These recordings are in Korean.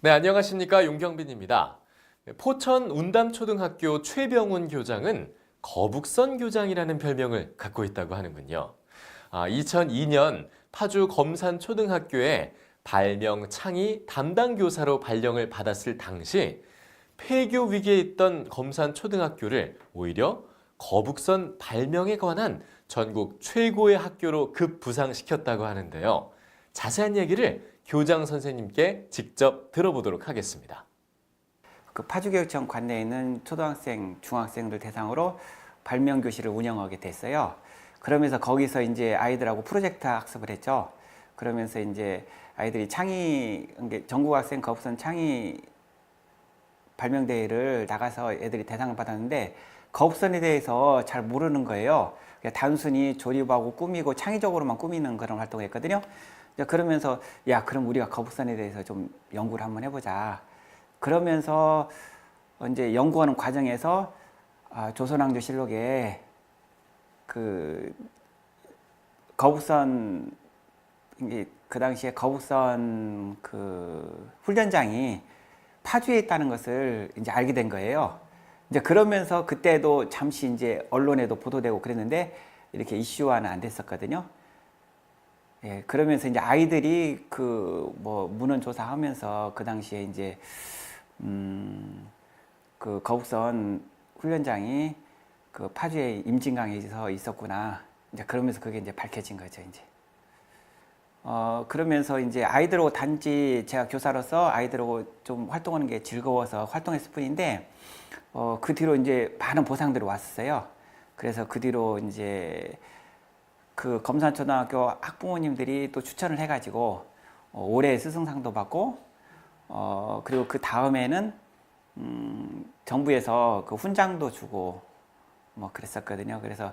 네, 안녕하십니까. 용경빈입니다. 포천 운담초등학교 최병훈 교장은 거북선 교장이라는 별명을 갖고 있다고 하는군요. 2002년 파주 검산초등학교에 발명 창의 담당 교사로 발령을 받았을 당시 폐교 위기에 있던 검산초등학교를 오히려 거북선 발명에 관한 전국 최고의 학교로 급부상시켰다고 하는데요. 자세한 얘기를 교장 선생님께 직접 들어보도록 하겠습니다. 그 파주교육청 관내에 있는 초등학생, 중학생들 대상으로 발명 교실을 운영하게 됐어요. 그러면서 거기서 이제 아이들하고 프로젝트 학습을 했죠. 그러면서 이제 아이들이 창의, 전국학생 거북선 창의 발명 대회를 나가서 애들이 대상을 받았는데 거북선에 대해서 잘 모르는 거예요. 그냥 단순히 조립하고 꾸미고 창의적으로만 꾸미는 그런 활동을 했거든요. 그러면서 야, 그럼 우리가 거북선에 대해서 좀 연구를 한번 해보자. 그러면서 이제 연구하는 과정에서 조선왕조실록에 그 거북선, 그 당시에 거북선 그 훈련장이 파주에 있다는 것을 이제 알게 된 거예요. 이제 그러면서 그때도 잠시 이제 언론에도 보도되고 그랬는데 이렇게 이슈화는 안 됐었거든요. 예, 그러면서 이제 아이들이 그 뭐 문헌 조사하면서 그 당시에 이제 그 거북선 훈련장이 그 파주의 임진강에서 있었구나. 이제 그러면서 그게 이제 밝혀진 거죠, 이제. 그러면서 이제 아이들하고 단지 제가 교사로서 아이들하고 좀 활동하는 게 즐거워서 활동했을 뿐인데, 그 뒤로 이제 많은 보상들이 왔었어요. 그래서 그 뒤로 이제 그 검산초등학교 학부모님들이 또 추천을 해가지고 올해 스승상도 받고, 그리고 그 다음에는 정부에서 그 훈장도 주고 뭐 그랬었거든요. 그래서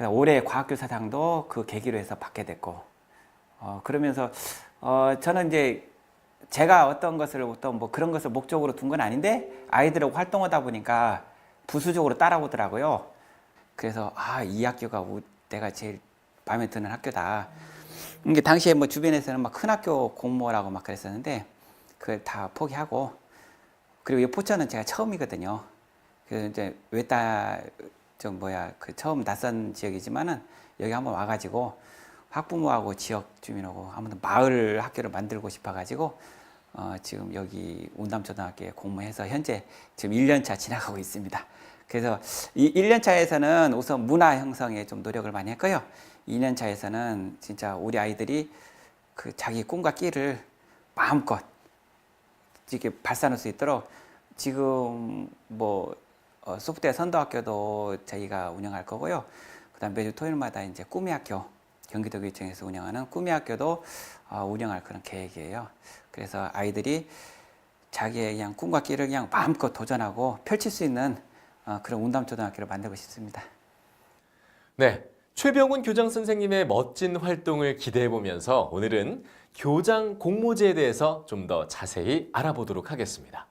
올해 과학교사상도 그 계기로 해서 받게 됐고, 그러면서 저는 이제 제가 어떤 것을 어떤 뭐 그런 것을 목적으로 둔 건 아닌데 아이들하고 활동하다 보니까 부수적으로 따라오더라고요. 그래서 이 학교가 내가 제일 마음에 드는 학교다. 이게 당시에 뭐 주변에서는 막 큰 학교 공모라고 막 그랬었는데 그걸 다 포기하고, 그리고 이 포천은 제가 처음이거든요. 그 이제 그 처음 낯선 지역이지만은 여기 한번 와가지고 학부모하고 지역 주민하고 한번 마을 학교를 만들고 싶어가지고 지금 여기 운담초등학교에 공모해서 현재 지금 1년차 지나가고 있습니다. 그래서 이 1년차에서는 우선 문화 형성에 좀 노력을 많이 했고요. 2년차에서는 진짜 우리 아이들이 그 자기 꿈과 끼를 마음껏 이렇게 발산할 수 있도록 지금 뭐 소프트웨어 선도학교도 저희가 운영할 거고요. 그다음 매주 토요일마다 이제 꿈의 학교, 경기도교육청에서 운영하는 꿈의 학교도 운영할 그런 계획이에요. 그래서 아이들이 자기의 그냥 꿈과 끼를 그냥 마음껏 도전하고 펼칠 수 있는 그런 운담초등학교를 만들고 싶습니다. 네, 최병훈 교장 선생님의 멋진 활동을 기대해보면서 오늘은 교장 공모제에 대해서 좀 더 자세히 알아보도록 하겠습니다.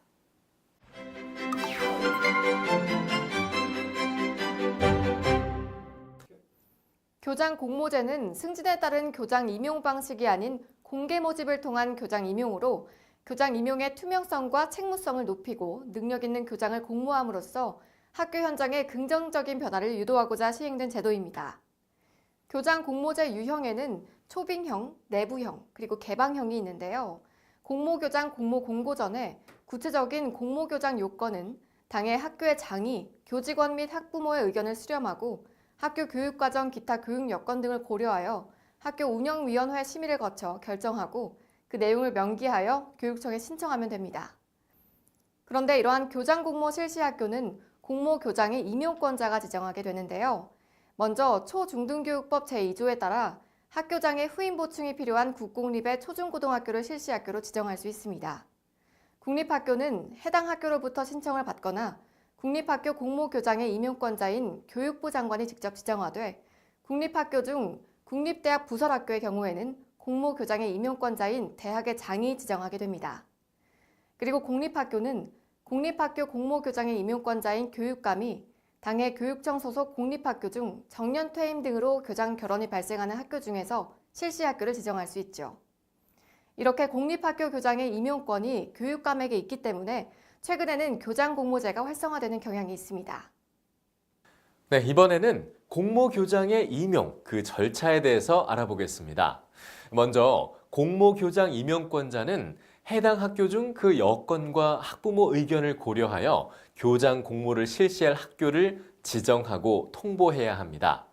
교장 공모제는 승진에 따른 교장 임용 방식이 아닌 공개 모집을 통한 교장 임용으로 교장 임용의 투명성과 책무성을 높이고 능력 있는 교장을 공모함으로써 학교 현장에 긍정적인 변화를 유도하고자 시행된 제도입니다. 교장 공모제 유형에는 초빙형, 내부형, 그리고 개방형이 있는데요. 공모교장 공모 공고 전에 구체적인 공모교장 요건은 당해 학교의 장이, 교직원 및 학부모의 의견을 수렴하고 학교 교육과정 기타 교육 여건 등을 고려하여 학교 운영위원회 심의를 거쳐 결정하고 그 내용을 명기하여 교육청에 신청하면 됩니다. 그런데 이러한 교장 공모 실시 학교는 공모교장의 임용권자가 지정하게 되는데요. 먼저 초중등교육법 제2조에 따라 학교장의 후임 보충이 필요한 국공립의 초중고등학교를 실시학교로 지정할 수 있습니다. 국립학교는 해당 학교로부터 신청을 받거나 국립학교 공모교장의 임용권자인 교육부 장관이 직접 지정하되 국립학교 중 국립대학 부설학교의 경우에는 공모교장의 임용권자인 대학의 장이 지정하게 됩니다. 그리고 공립학교는 공립학교 공모교장의 임용권자인 교육감이 당해 교육청 소속 공립학교 중 정년 퇴임 등으로 교장 결혼이 발생하는 학교 중에서 실시학교를 지정할 수 있죠. 이렇게 공립학교 교장의 임용권이 교육감에게 있기 때문에 최근에는 교장 공모제가 활성화되는 경향이 있습니다. 네, 이번에는 공모교장의 임용, 그 절차에 대해서 알아보겠습니다. 먼저 공모교장 임용권자는 해당 학교 중 그 여건과 학부모 의견을 고려하여 교장 공모를 실시할 학교를 지정하고 통보해야 합니다.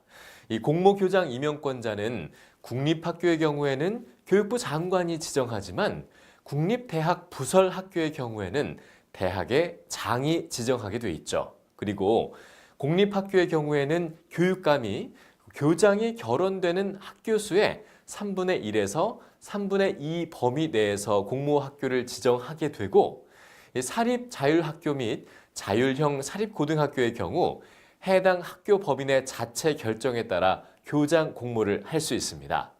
이 공모교장 임용권자는 국립학교의 경우에는 교육부 장관이 지정하지만 국립대학 부설 학교의 경우에는 대학의 장이 지정하게 돼 있죠. 그리고 공립학교의 경우에는 교육감이 교장이 결원되는 학교 수의 3분의 1에서 3분의 2 범위 내에서 공모학교를 지정하게 되고 사립자율학교 및 자율형 사립고등학교의 경우 해당 학교 법인의 자체 결정에 따라 교장 공모를 할 수 있습니다.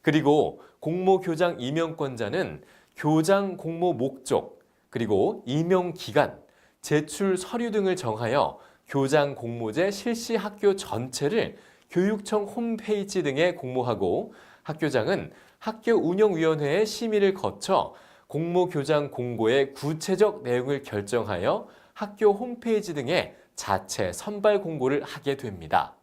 그리고 공모교장 임용권자는 교장 공모 목적, 그리고 임용 기간, 제출 서류 등을 정하여 교장 공모제 실시 학교 전체를 교육청 홈페이지 등에 공모하고 학교장은 학교운영위원회의 심의를 거쳐 공모교장 공고의 구체적 내용을 결정하여 학교 홈페이지 등에 자체 선발 공고를 하게 됩니다.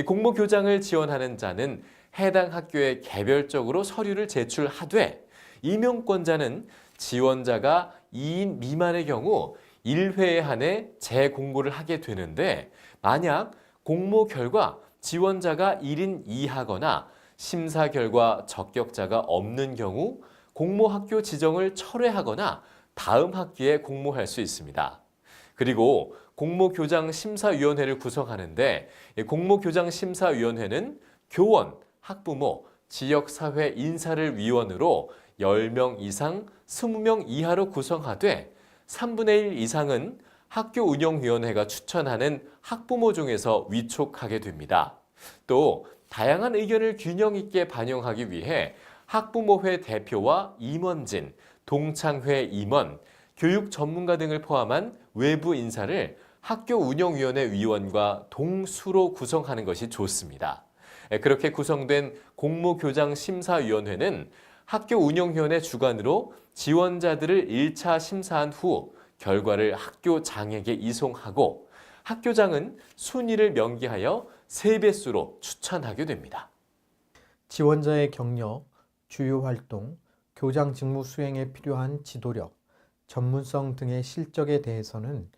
공모교장을 지원하는 자는 해당 학교에 개별적으로 서류를 제출하되 임용권자는 지원자가 2인 미만의 경우 1회에 한해 재공고를 하게 되는데 만약 공모 결과 지원자가 1인 이하거나 심사 결과 적격자가 없는 경우 공모학교 지정을 철회하거나 다음 학기에 공모할 수 있습니다. 그리고 공모교장 심사위원회를 구성하는데 공모교장 심사위원회는 교원, 학부모, 지역사회 인사를 위원으로 10명 이상 20명 이하로 구성하되 3분의 1 이상은 학교운영위원회가 추천하는 학부모 중에서 위촉하게 됩니다. 또 다양한 의견을 균형 있게 반영하기 위해 학부모회 대표와 임원진, 동창회 임원, 교육 전문가 등을 포함한 외부 인사를 학교운영위원회 위원과 동수로 구성하는 것이 좋습니다. 그렇게 구성된 공모교장 심사위원회는 학교운영위원회 주관으로 지원자들을 1차 심사한 후 결과를 학교장에게 이송하고 학교장은 순위를 명기하여 3배수로 추천하게 됩니다. 지원자의 경력, 주요 활동, 교장 직무 수행에 필요한 지도력, 전문성 등의 실적에 대해서는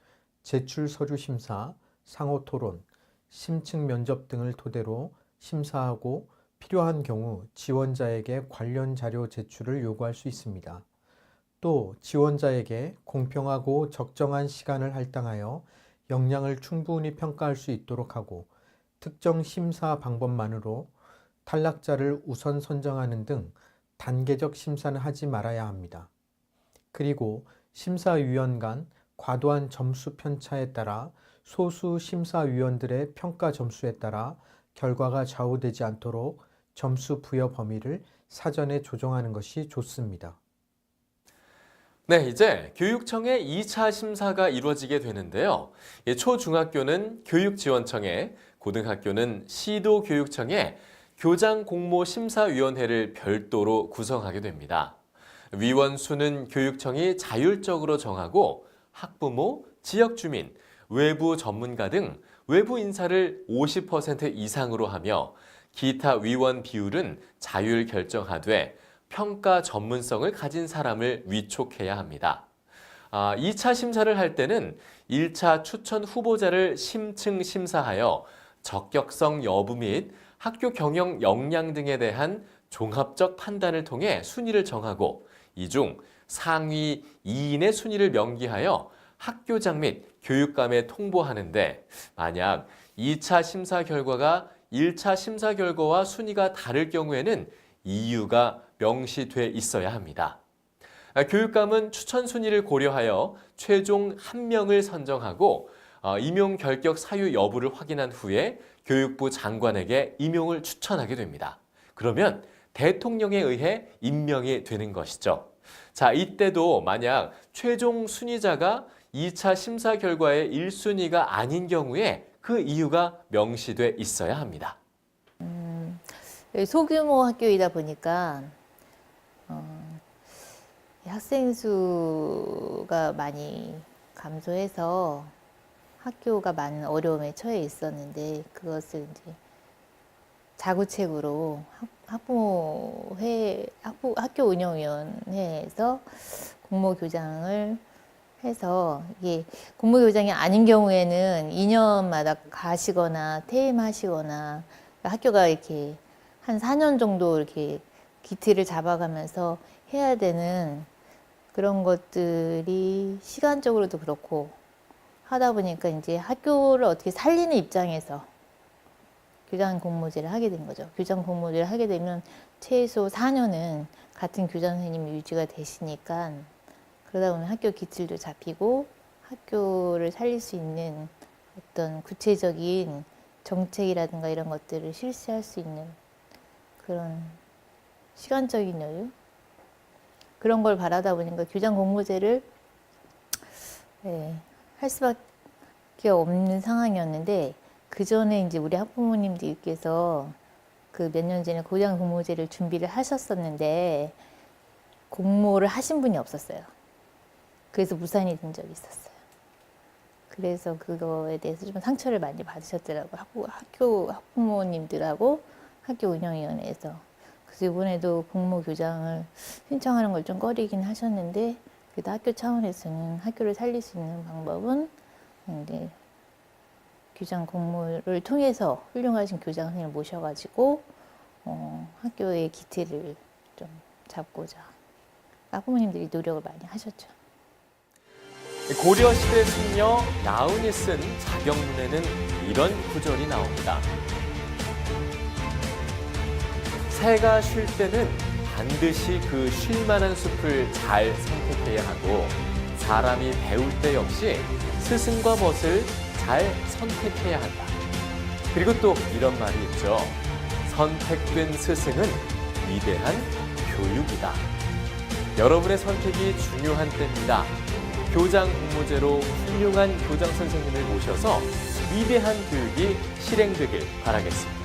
제출 서류 심사, 상호 토론, 심층 면접 등을 토대로 심사하고 필요한 경우 지원자에게 관련 자료 제출을 요구할 수 있습니다. 또 지원자에게 공평하고 적정한 시간을 할당하여 역량을 충분히 평가할 수 있도록 하고 특정 심사 방법만으로 탈락자를 우선 선정하는 등 단계적 심사는 하지 말아야 합니다. 그리고 심사위원 간 과도한 점수 편차에 따라 소수 심사위원들의 평가 점수에 따라 결과가 좌우되지 않도록 점수 부여 범위를 사전에 조정하는 것이 좋습니다. 네, 이제 교육청의 2차 심사가 이루어지게 되는데요. 초중학교는 교육지원청에, 고등학교는 시도교육청에 교장공모심사위원회를 별도로 구성하게 됩니다. 위원 수는 교육청이 자율적으로 정하고 학부모, 지역주민, 외부 전문가 등 외부 인사를 50% 이상으로 하며 기타 위원 비율은 자율 결정하되 평가 전문성을 가진 사람을 위촉해야 합니다. 2차 심사를 할 때는 1차 추천 후보자를 심층 심사하여 적격성 여부 및 학교 경영 역량 등에 대한 종합적 판단을 통해 순위를 정하고 이 중 상위 2인의 순위를 명기하여 학교장 및 교육감에 통보하는데 만약 2차 심사 결과가 1차 심사 결과와 순위가 다를 경우에는 이유가 명시돼 있어야 합니다. 교육감은 추천 순위를 고려하여 최종 1명을 선정하고 임용 결격 사유 여부를 확인한 후에 교육부 장관에게 임용을 추천하게 됩니다. 그러면 대통령에 의해 임명이 되는 것이죠. 자, 이때도 만약 최종 순위자가 2차 심사 결과의 1순위가 아닌 경우에 그 이유가 명시돼 있어야 합니다. 소규모 학교이다 보니까 학생 수가 많이 감소해서 학교가 많은 어려움에 처해 있었는데 그것을 이제 자구책으로 학교 운영위원회에서 공모교장을 해서 이게 공모교장이 아닌 경우에는 2년마다 가시거나 퇴임하시거나 학교가 이렇게 한 4년 정도 이렇게 기틀을 잡아가면서 해야 되는 그런 것들이 시간적으로도 그렇고 하다 보니까 이제 학교를 어떻게 살리는 입장에서 교장 공모제를 하게 된 거죠. 교장 공모제를 하게 되면 최소 4년은 같은 교장 선생님이 유지가 되시니까 그러다 보면 학교 기틀도 잡히고 학교를 살릴 수 있는 어떤 구체적인 정책이라든가 이런 것들을 실시할 수 있는 그런 시간적인 여유? 그런 걸 바라다 보니까 교장 공모제를 할 수밖에 없는 상황이었는데 그 전에 이제 우리 학부모님들께서 그 몇 년 전에 교장 공모제를 준비를 하셨었는데 공모를 하신 분이 없었어요. 그래서 무산이 된 적이 있었어요. 그래서 그거에 대해서 좀 상처를 많이 받으셨더라고요. 학부모님들하고 학교 운영위원회에서. 그래서 이번에도 공모교장을 신청하는 걸 좀 꺼리긴 하셨는데 그래도 학교 차원에서는 학교를 살릴 수 있는 방법은 이제 교장 공모를 통해서 훌륭하신 교장 선생님을 모셔가지고 학교의 기틀을 좀 잡고자 학부모님들이 노력을 많이 하셨죠. 고려시대 승려 야운이 쓴 자경문에는 이런 구절이 나옵니다. 새가 쉴 때는 반드시 그 쉴 만한 숲을 잘 선택해야 하고 사람이 배울 때 역시 스승과 벗을 잘 선택해야 한다. 그리고 또 이런 말이 있죠. 선택된 스승은 위대한 교육이다. 여러분의 선택이 중요한 때입니다. 교장 공모제로 훌륭한 교장 선생님을 모셔서 위대한 교육이 실행되길 바라겠습니다.